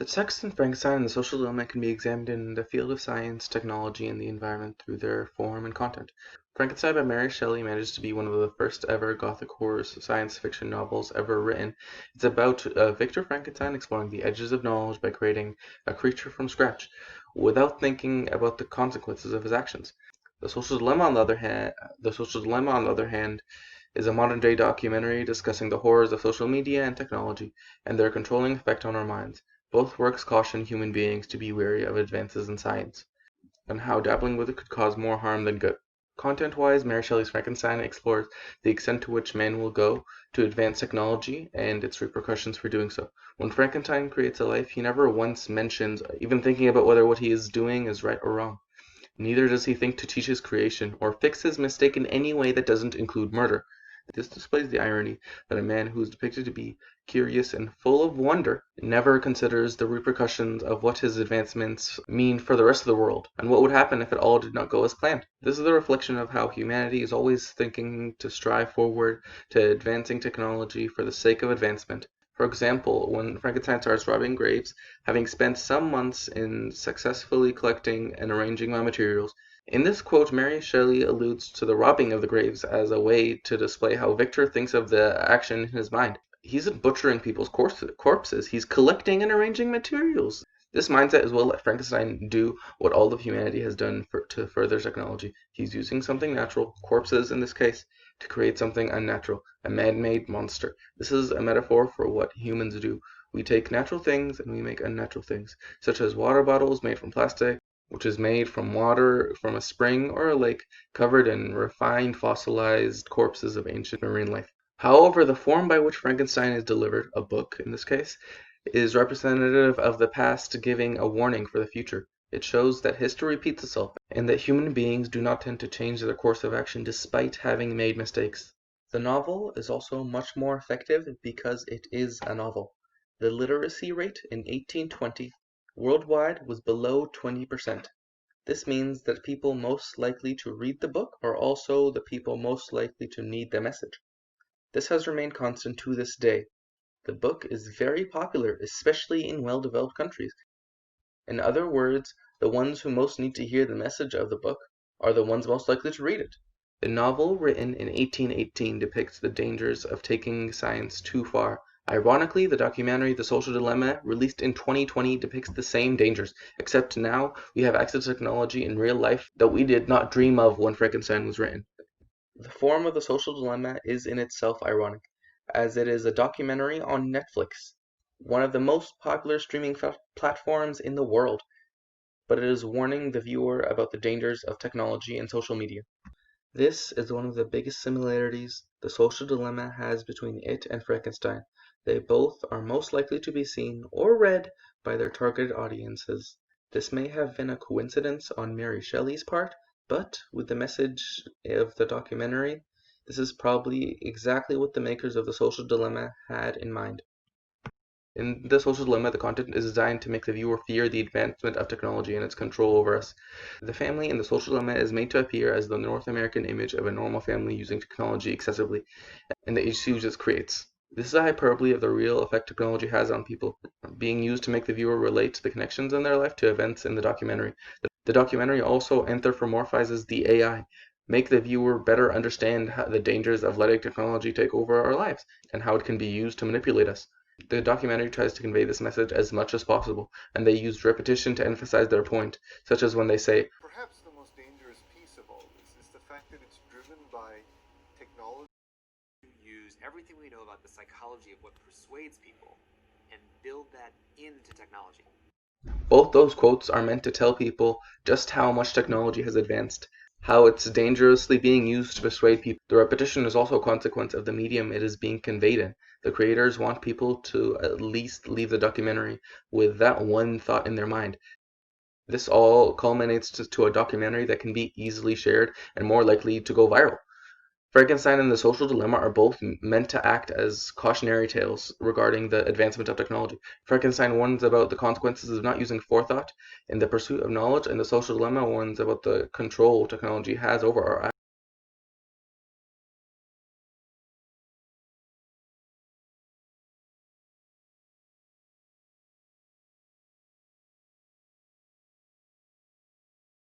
The text in Frankenstein and the social dilemma can be examined in the field of science, technology, and the environment through their form and content. Frankenstein by Mary Shelley managed to be one of the first ever Gothic horror science fiction novels ever written. It's about Victor Frankenstein exploring the edges of knowledge by creating a creature from scratch, without thinking about the consequences of his actions. The social dilemma, on the other hand, is a modern-day documentary discussing the horrors of social media and technology and their controlling effect on our minds. Both works caution human beings to be wary of advances in science, and how dabbling with it could cause more harm than good. Content-wise, Mary Shelley's Frankenstein explores the extent to which man will go to advance technology and its repercussions for doing so. When Frankenstein creates a life, he never once mentions even thinking about whether what he is doing is right or wrong. Neither does he think to teach his creation or fix his mistake in any way that doesn't include murder. This displays the irony that a man who is depicted to be curious and full of wonder never considers the repercussions of what his advancements mean for the rest of the world, and what would happen if it all did not go as planned. This is the reflection of how humanity is always thinking to strive forward to advancing technology for the sake of advancement. For example, when Frankenstein starts robbing graves, having spent some months in successfully collecting and arranging my materials. In this quote, Mary Shelley alludes to the robbing of the graves as a way to display how Victor thinks of the action in his mind. He isn't butchering people's corpses, he's collecting and arranging materials. This mindset is what let Frankenstein do what all of humanity has done to further technology. He's using something natural, corpses in this case, to create something unnatural, a man-made monster. This is a metaphor for what humans do. We take natural things and we make unnatural things, such as water bottles made from plastic, which is made from water from a spring or a lake covered in refined fossilized corpses of ancient marine life. However, the form by which Frankenstein is delivered, a book in this case, is representative of the past, giving a warning for the future. It shows that history repeats itself and that human beings do not tend to change their course of action despite having made mistakes. The novel is also much more effective because it is a novel. The literacy rate in 1820 worldwide was below 20%. This means that people most likely to read the book are also the people most likely to need the message. This has remained constant to this day. The book is very popular, especially in well-developed countries. In other words, the ones who most need to hear the message of the book are the ones most likely to read it. The novel, written in 1818, depicts the dangers of taking science too far. Ironically, the documentary The Social Dilemma, released in 2020, depicts the same dangers, except now we have access to technology in real life that we did not dream of when Frankenstein was written. The form of The Social Dilemma is in itself ironic, as it is a documentary on Netflix, one of the most popular streaming platforms in the world, but it is warning the viewer about the dangers of technology and social media. This is one of the biggest similarities The Social Dilemma has between it and Frankenstein. They both are most likely to be seen or read by their targeted audiences. This may have been a coincidence on Mary Shelley's part, but with the message of the documentary, this is probably exactly what the makers of The Social Dilemma had in mind. In The Social Dilemma, the content is designed to make the viewer fear the advancement of technology and its control over us. The family in The Social Dilemma is made to appear as the North American image of a normal family using technology excessively, and the issues it creates. This is a hyperbole of the real effect technology has on people, being used to make the viewer relate to the connections in their life to events in the documentary. The documentary also anthropomorphizes the AI, make the viewer better understand the dangers of letting technology take over our lives, and how it can be used to manipulate us. The documentary tries to convey this message as much as possible, and they used repetition to emphasize their point, such as when they say, Perhaps the most dangerous piece of all this is the fact that it's driven by technology. Use everything we know about the psychology of what persuades people and build that into technology. Both those quotes are meant to tell people just how much technology has advanced, how it's dangerously being used to persuade people. The repetition is also a consequence of the medium it is being conveyed in. The creators want people to at least leave the documentary with that one thought in their mind. This all culminates to a documentary that can be easily shared and more likely to go viral. Frankenstein and The Social Dilemma are both meant to act as cautionary tales regarding the advancement of technology. Frankenstein warns about the consequences of not using forethought in the pursuit of knowledge, and The Social Dilemma warns about the control technology has over our